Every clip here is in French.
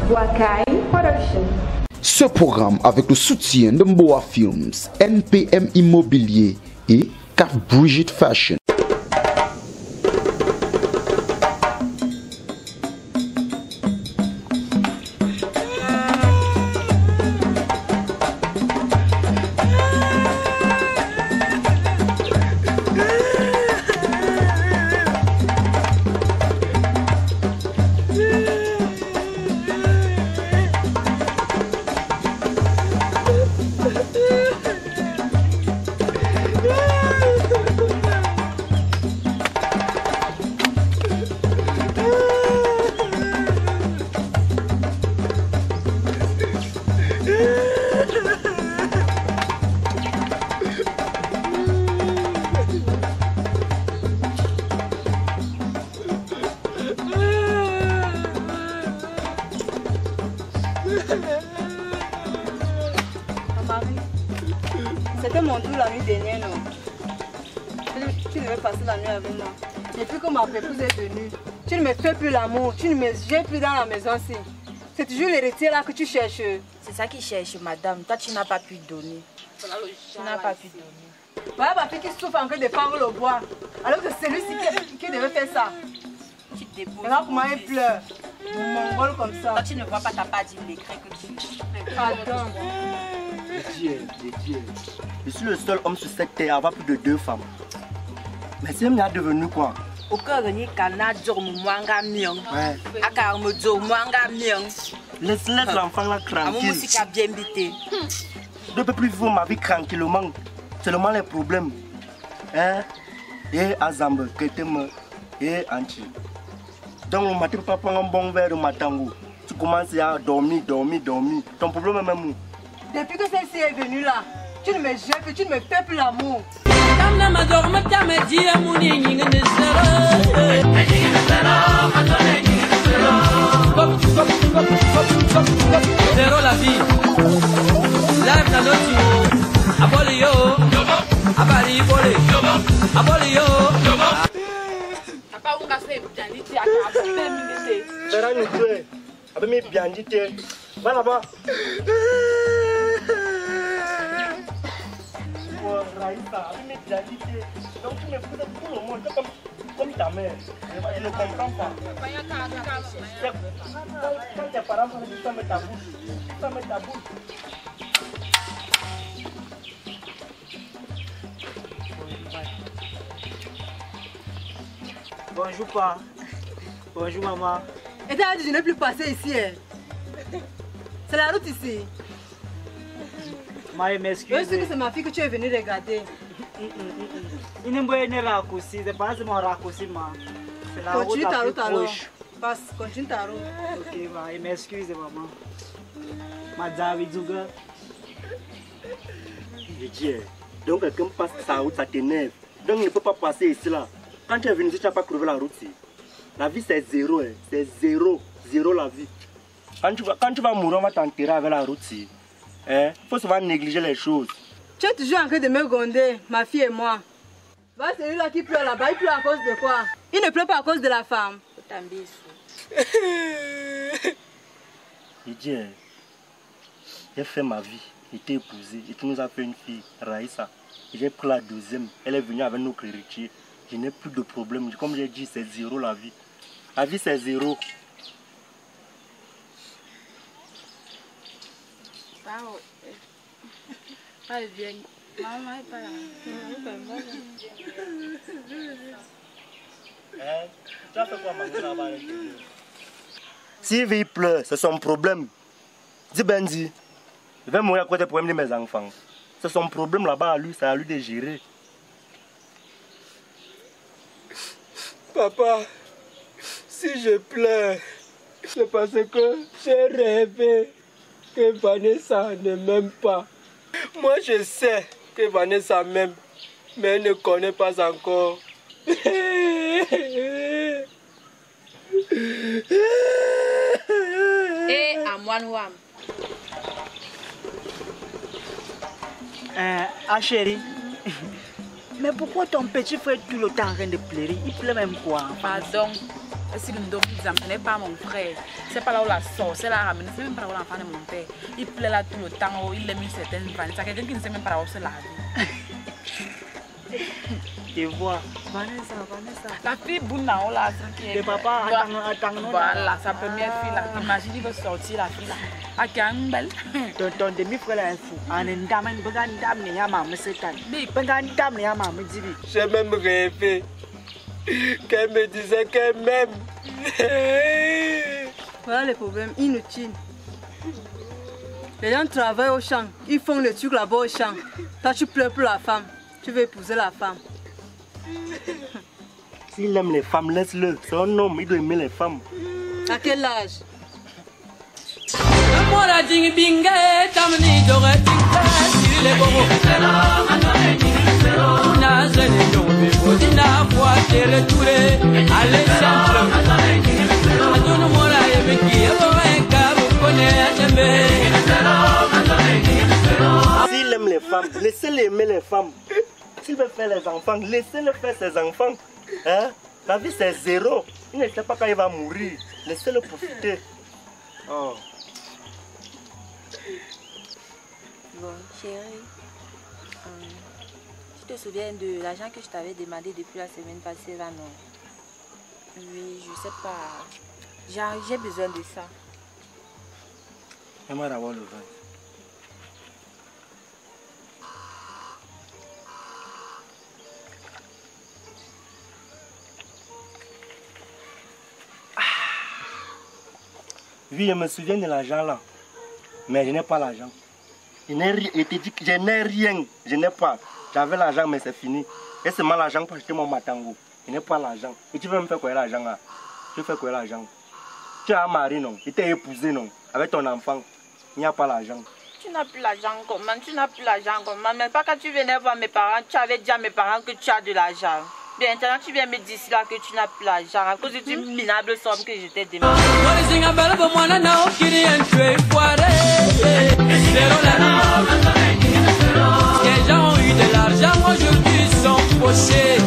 Wakai Production. Ce programme avec le soutien de Mboa Films, NPM Immobilier et Cap Brigitte Fashion. C'était mon tour la nuit dernière, non? Tu devais passer la nuit avec moi. Depuis que ma épouse est venue, tu ne me fais plus l'amour, tu ne me jettes plus dans la maison-ci. C'est toujours l'héritier là que tu cherches. C'est ça qu'il cherche, madame. Toi, tu n'as pas pu donner. Tu n'as pas pu donner. Voilà ma fille qui souffre encore de prendre le bois. Alors que c'est lui qui devait faire ça. Tu te débrouilles. Regarde comment il pleure. Mon mongol comme ça. Toi, tu ne vois pas, t'as pas dit l'écrit que tu... Pardon. Dieu. Je suis le seul homme sur cette terre à avoir plus de 2 femmes. Mais c'est même devenu quoi? Au cœur de Nikana, Djormouanga Mion. Ouais. Akarmo Djormouanga Mion. Laisse l'enfant là tranquille. Musique a bien bité. Je ne peux plus vivre ma vie tranquillement. Seulement les problèmes. Hein? Et Azambe, Keteme, et Anchi. Donc le matin, papa prend un bon verre de matango. Tu commences à dormir. Ton problème est même où? Depuis que celle-ci est venue là, tu ne me jettes plus, tu ne me fais plus l'amour. Zéro la vie. Live na noti. Abolio. Abali bolé. Abolio. Papa, on a fait bien dit à ta femme. Sera nous tuer. Avec mes bien dit. Va là-bas. Raïssa, avec mes bien dit. Donc tu me fous de tout le monde. Comme ta mère. Je ne comprends pas. Quand tes parents font ça, tu ta bouche. Ça met ta bouche. Bonjour pa. Bonjour maman. Et t'as dit je n'ai plus passé ici. C'est la route ici. Marie Je m'excuse. sais que c'est ma fille que tu es venue regarder. Il ne peut pas raccourci. C'est pas mon raccourci ma. C'est la route Continue ta la plus route alors. proche. Passe, continue ta route. Ok Marie m'excuse maman. Madame Djouga. Dieu. Donc quelqu'un passe sa route, ça t'énerve. Donc il ne peut pas passer ici là. Quand tu es venu ici, tu n'as pas crevé la route ici. La vie c'est zéro, hein. C'est zéro la vie. Quand tu vas mourir, on va t'enterrer avec la route ici. Il faut souvent négliger les choses. Tu es toujours en train de me gronder, ma fille et moi. Va celui-là qui pleure là-bas, il pleure à cause de quoi? Il ne pleure pas à cause de la femme. Dieu, j'ai fait ma vie, j'ai été épousé et tu nous as fait une fille, Raïssa. J'ai pris la deuxième, elle est venue avec nos héritiers. Je n'ai plus de problème. Comme j'ai dit, c'est zéro la vie. La vie, c'est zéro. Tu as fait quoi, maman, là-bas? S'il veut, il pleure, c'est son problème. Dis Benzi, je vais mourir à cause des problèmes de mes enfants. C'est son problème là-bas à lui, c'est à lui de gérer. Papa, si je pleure, c'est parce que j'ai rêvé que Vanessa ne m'aime pas. Moi, je sais que Vanessa m'aime, mais elle ne connaît pas encore. Et à moi, nous Chérie, mais pourquoi ton petit frère tout le temps en train de pleurer? Il pleure même quoi? pardon. Si le dos, ce n'est pas mon frère. C'est pas là où la sauce, c'est là où ramener. C'est même pas là où l'enfant de mon père. Il plaît là tout le temps, il aime certaines Vanessa. Quelqu'un qui ne sait même pas là où se laver. Je vois. Vanessa. La fille Bouna, là, le papa attend. Voilà, sa première fille là. Imagine, il veut sortir la fille là. À qui est belle. Ton demi-frère est fou. En une dame, J'ai même rêvé qu'elle me disait qu'elle m'aime. Voilà les problèmes inutiles. Les gens travaillent au champ, ils font le truc là-bas au champ. Toi, tu pleures pour la femme. Tu veux épouser la femme. S'il aime les femmes, laisse-le. C'est un homme, il doit aimer les femmes. À quel âge? S'il aime les femmes, laissez-le aimer les femmes. S'il veut faire les enfants, laissez-le faire ses enfants. Hein? La vie c'est zéro. Il ne sait pas quand il va mourir. Laissez-le profiter. Oh. Bon, chérie, tu te souviens de l'argent que je t'avais demandé depuis la semaine passée là, non? Oui, je sais pas. J'ai besoin de ça. J'aimerais avoir le vin. Oui, je me souviens de l'argent là, mais je n'ai pas l'argent. Je te dis que je n'ai rien, je n'ai pas. J'avais l'argent, mais c'est fini. Et c'est mal l'argent pour acheter mon matango. Je n'ai pas l'argent. Et tu veux me faire quoi l'argent là? Tu veux faire quoi l'argent? Tu as un mari non? Il t'a épousé non? Avec ton enfant, il n'y a pas l'argent. Tu n'as plus l'argent comment? Tu n'as plus l'argent comment? Mais pas quand tu venais voir mes parents, tu avais dit à mes parents que tu as de l'argent. Bien, maintenant tu viens me dire là que tu n'as plus l'argent à cause d'une minable somme que je t'ai demandé. Les gens ont eu de l'argent, aujourd'hui sont fauchés.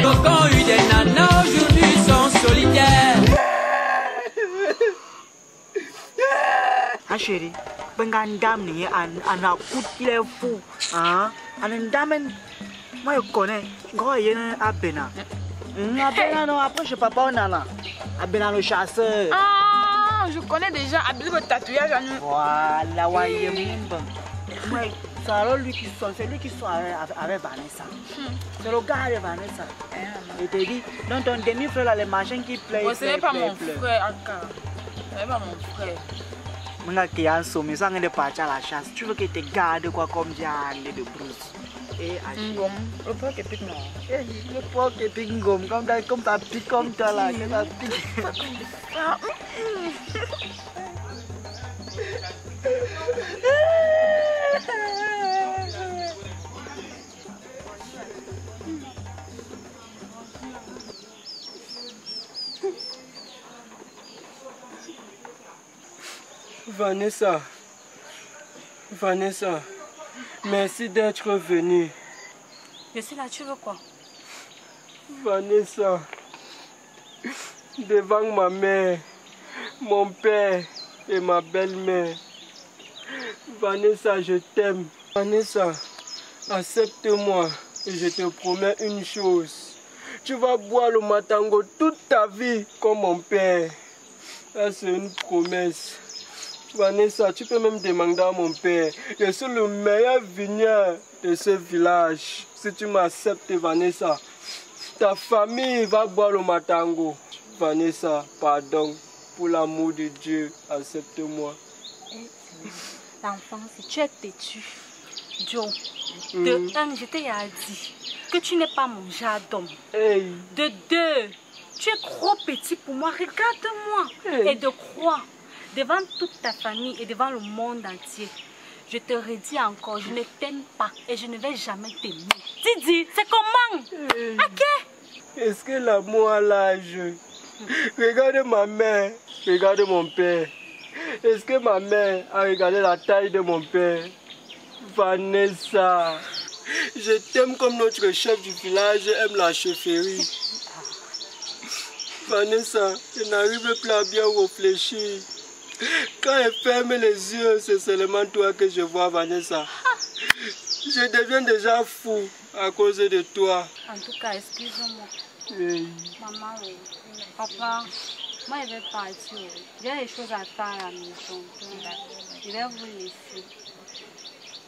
D'autres ont eu des nanas, aujourd'hui sont solitaires. Ah chérie, bengan dame ni ana coup il est fou. Hein? An dame, moi je connais. Gros il Abena. Abena non après je papa on a Abena le chasseur. Ah, je connais déjà Abena le tatouage à nous. Voilà, ouais, moi c'est alors lui qui sont, c'est lui qui sont avec Vanessa. C'est le gars de Vanessa. Il te dit, dans ton demi-frère là, les machins qui plaît. Ce n'est pas mon frère encore. Ce n'est pas mon frère. Moi qui ai un sommet, ça ne partir à la chasse. Tu veux qu'il te garde quoi comme Diane de Bruce. Et Ngom, le porc est pique non. Le porc est pique Ngom, comme ça pique comme toi là, que ça pique. Vanessa, merci d'être venue. Je suis là, tu veux quoi? Vanessa, devant ma mère, mon père et ma belle-mère, Vanessa, je t'aime. Vanessa, accepte-moi et je te promets une chose. Tu vas boire le matango toute ta vie comme mon père. Ça, c'est une promesse. Vanessa, tu peux même demander à mon père. Je suis le meilleur vigneron de ce village. Si tu m'acceptes, Vanessa, ta famille va boire le matango. Vanessa, pardon. Pour l'amour de Dieu, accepte-moi. L'enfant, si tu es têtu, Joe, de un, je t'ai dit que tu n'es pas mon genre d'homme. Hey. De deux, tu es trop petit pour moi. Regarde-moi. Hey. Et de trois, devant toute ta famille et devant le monde entier, je te redis encore, je ne t'aime pas et je ne vais jamais t'aimer. Didi, c'est comment? Hey. Ok. Est-ce que l'amour a l'âge? Regarde ma mère, regarde mon père. Est-ce que ma mère a regardé la taille de mon père? Vanessa, je t'aime comme notre chef du village aime la chefferie. Vanessa, je n'arrive plus à bien réfléchir. Quand elle ferme les yeux, c'est seulement toi que je vois, Vanessa. Je deviens déjà fou à cause de toi. En tout cas, excuse-moi. Oui. Maman, papa, moi je vais partir. J'ai des choses à faire à la maison. Je vais vous laisser.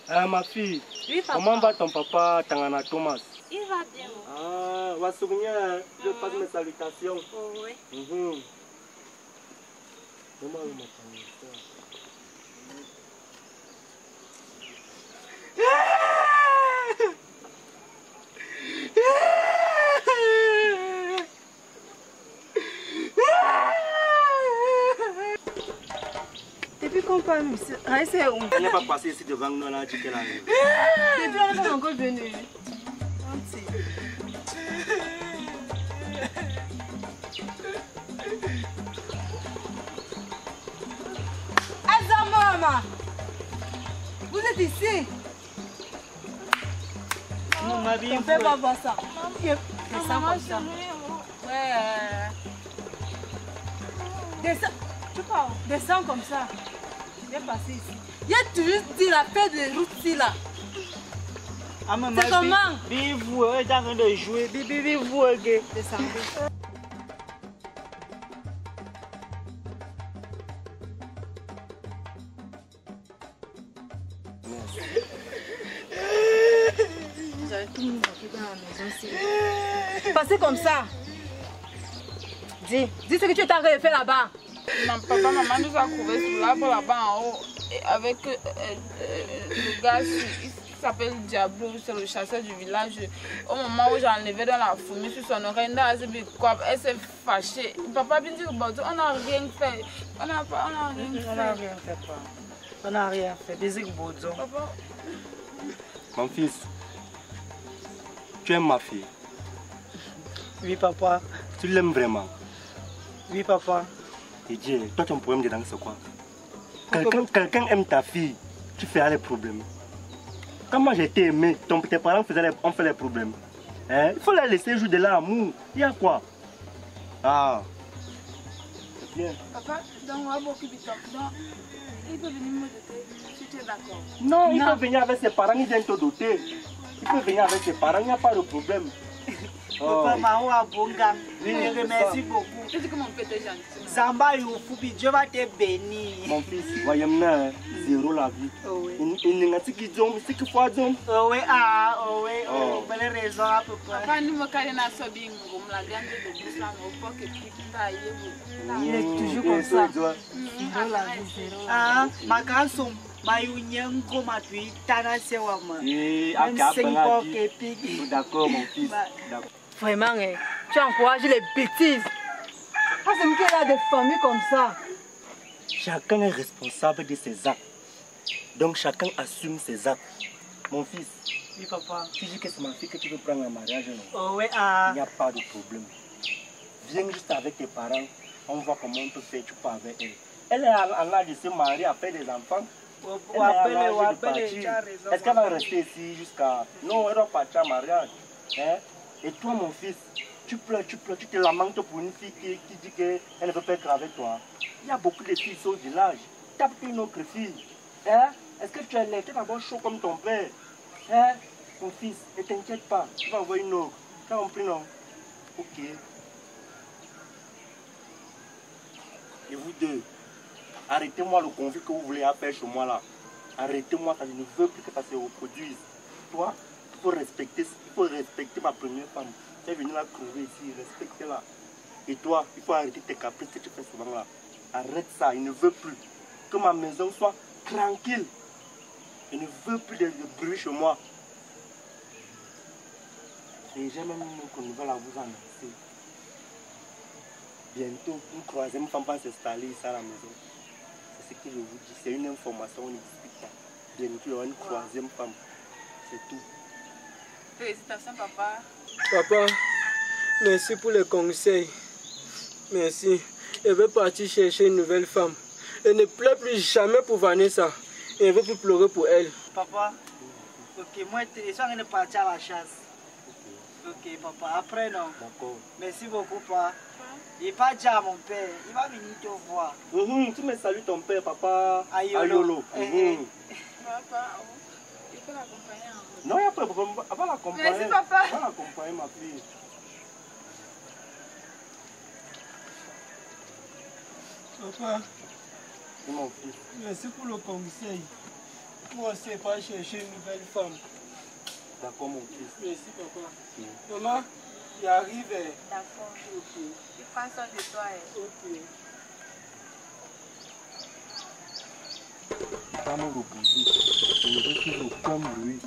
Ah, ma fille, Oui, papa. comment va ton papa, Tangana Thomas? Il va bien. Ah, va souvenir, je passe mes salutations. Oh, oui. Comment il m'appelle? Depuis qu'on parle, monsieur, c'est où? Elle n'est pas passée ici devant nous, elle a dit qu'elle arrive. Depuis elle est encore venue. Maman, vous êtes ici? Non, ma vie. On peut pas voir ça. Descends comme ça. Ouais. Descends. Tu parles? Descends comme ça. Viens passer ici. Il y a toujours dit la paix de route là. C'est comment? Vive-vous, elle est en train de jouer. Vive-vous, ok. Descendez. J'avais tout mis dans la maison. Passez comme ça. Dis ce que tu es en train de faire là-bas. Papa, maman nous a couvert sous l'arbre là-bas en haut avec le gars, il s'appelle Diablo, c'est le chasseur du village. Au moment où j'ai enlevé dans la fourmi sur son oreille, elle s'est fâchée. Papa vient dire, on n'a rien fait. On n'a rien fait. On n'a rien fait. Désir Bozo. Papa. Mon fils, tu aimes ma fille? Oui, papa. Tu l'aimes vraiment? Oui, papa. Et Dieu, toi ton problème dedans c'est quoi? Quelqu'un aime ta fille, tu feras les problèmes. Quand moi j'ai été aimé, tes parents ont fait les problèmes. Hein? Il faut la laisser jouer de l'amour. Il y a quoi? Ah. C'est bien. Papa, donc on va beaucoup de temps. Donc, il peut venir me doter si tu es d'accord. Non, il peut venir avec ses parents, il vient te doter. Il peut venir avec ses parents, il n'y a pas de problème. Papa, Mao a Bonga. Oui, Je remercie beaucoup. Je dis que mon père est gentil. Zamba Yofubi, Dieu va te bénir. Mon fils, voyez-moi, zéro la vie. Il n'y a pas de qui c'est qu'il faut dire. Oh oui, bonne raison à peu près. Papa, nous me carrons à Sobing, on l'a gagné de l'Islam au poc et puis il est toujours comme ça. Ah, ma canson, ma union comme à lui, Tana Sewama. D'accord, mon fils. Vraiment, tu encourages les bêtises. Ah, c'est qu'il y a des familles comme ça. Chacun est responsable de ses actes. Donc chacun assume ses actes. Mon fils, oui, papa. Tu dis que c'est ma fille que tu veux prendre en mariage, non? Oh oui, Il n'y a pas de problème. Viens juste avec tes parents, on voit comment on peut faire, tu pars avec elle. Elle est en âge de se marier, à faire des enfants. Est-ce qu'elle va rester ici jusqu'à... Non, elle doit partir en mariage. Hein? Et toi, mon fils, tu pleures, tu te lamentes pour une fille qui dit qu'elle ne veut pas être avec toi. Il y a beaucoup de filles au village. Tu as pris une autre fille. Hein? Est-ce que tu es laid? Tu es d'abord chaud comme ton père. Hein? Mon fils, ne t'inquiète pas. Tu vas envoyer une autre. Tu as compris, non? Ok. Et vous deux, arrêtez-moi le conflit que vous voulez faire chez moi là. Arrêtez-moi, je ne veux plus que ça se reproduise. Toi, il faut respecter ma première femme. Tu es venu la crever ici, respectez-la. Et toi, il faut arrêter tes caprices que tu fais souvent là. Arrête ça, il ne veut plus que ma maison soit tranquille. Il ne veut plus de bruit chez moi. Et j'ai même une nouvelle à vous annoncer. Bientôt, une troisième femme va s'installer ici à la maison. C'est ce que je vous dis, c'est une information, on ne discute pas. Bientôt, il y aura une troisième femme. C'est tout. Félicitations, papa. Papa, merci pour les conseils. Merci. Je vais partir chercher une nouvelle femme. Je ne pleure plus jamais pour Vanessa. Et je ne veux plus pleurer pour elle. Papa, ok, moi, je suis en train de partir à la chasse. Ok, papa, après non. D'accord. Merci beaucoup, papa. Il n'est pas déjà mon père, il va venir te voir. Tu me salues ton père, papa. Ayolo. Papa, il peut l'accompagner en route. Non, il n'y a pas de problème. Elle va l'accompagner. Merci, papa. Elle va l'accompagner, ma fille. Papa, C'est mon fils. merci pour le conseil. Moi aussi, pas chercher une nouvelle femme. D'accord, mon fils. Merci, papa. Maman, il arrive. D'accord. Ok. Il prend soin de toi. Ok. Va me reposer. Je ne veux plus aucun bruit.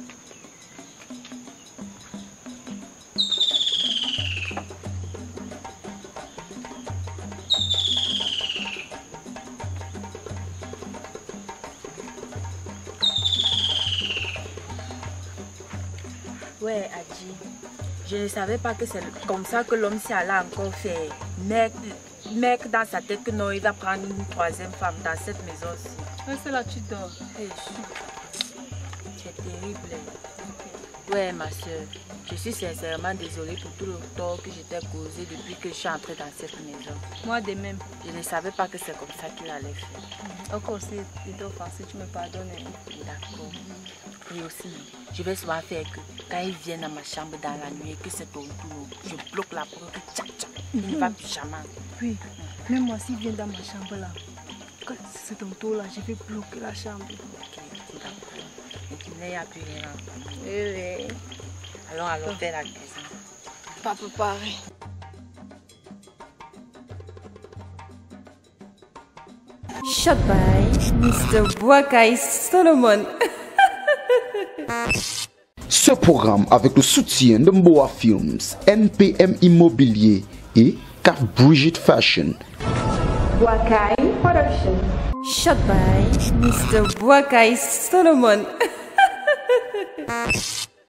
Ouais, Adji, je ne savais pas que c'est comme ça que l'homme s'y allait encore faire. Mec dans sa tête que non, il va prendre une troisième femme dans cette maison-ci. C'est là tu dors. C'est terrible. Ouais, ma soeur, je suis sincèrement désolée pour tout le tort que je t'ai causé depuis que je suis entrée dans cette maison. Moi de même. Je ne savais pas que c'est comme ça qu'il allait faire. Encore si il t'a offensé, tu me pardonnes. D'accord. Et aussi, je vais souvent faire que quand il vient dans ma chambre dans la nuit et que c'est ton tour, je bloque la porte, tchac tchac, il ne va plus jamais. Oui, même moi s'il vient dans ma chambre là, quand c'est ton tour là, je vais bloquer la chambre. Ok, d'accord. Et tu n'as plus rien. Oui. Allons faire la cuisine. Papa pareil. Shot by Mr. Boakai Solomon. Ce programme avec le soutien de Mboa Films, NPM Immobilier et Cap Brigitte Fashion. Boakai Production. Shot by Mr. Boakai Solomon.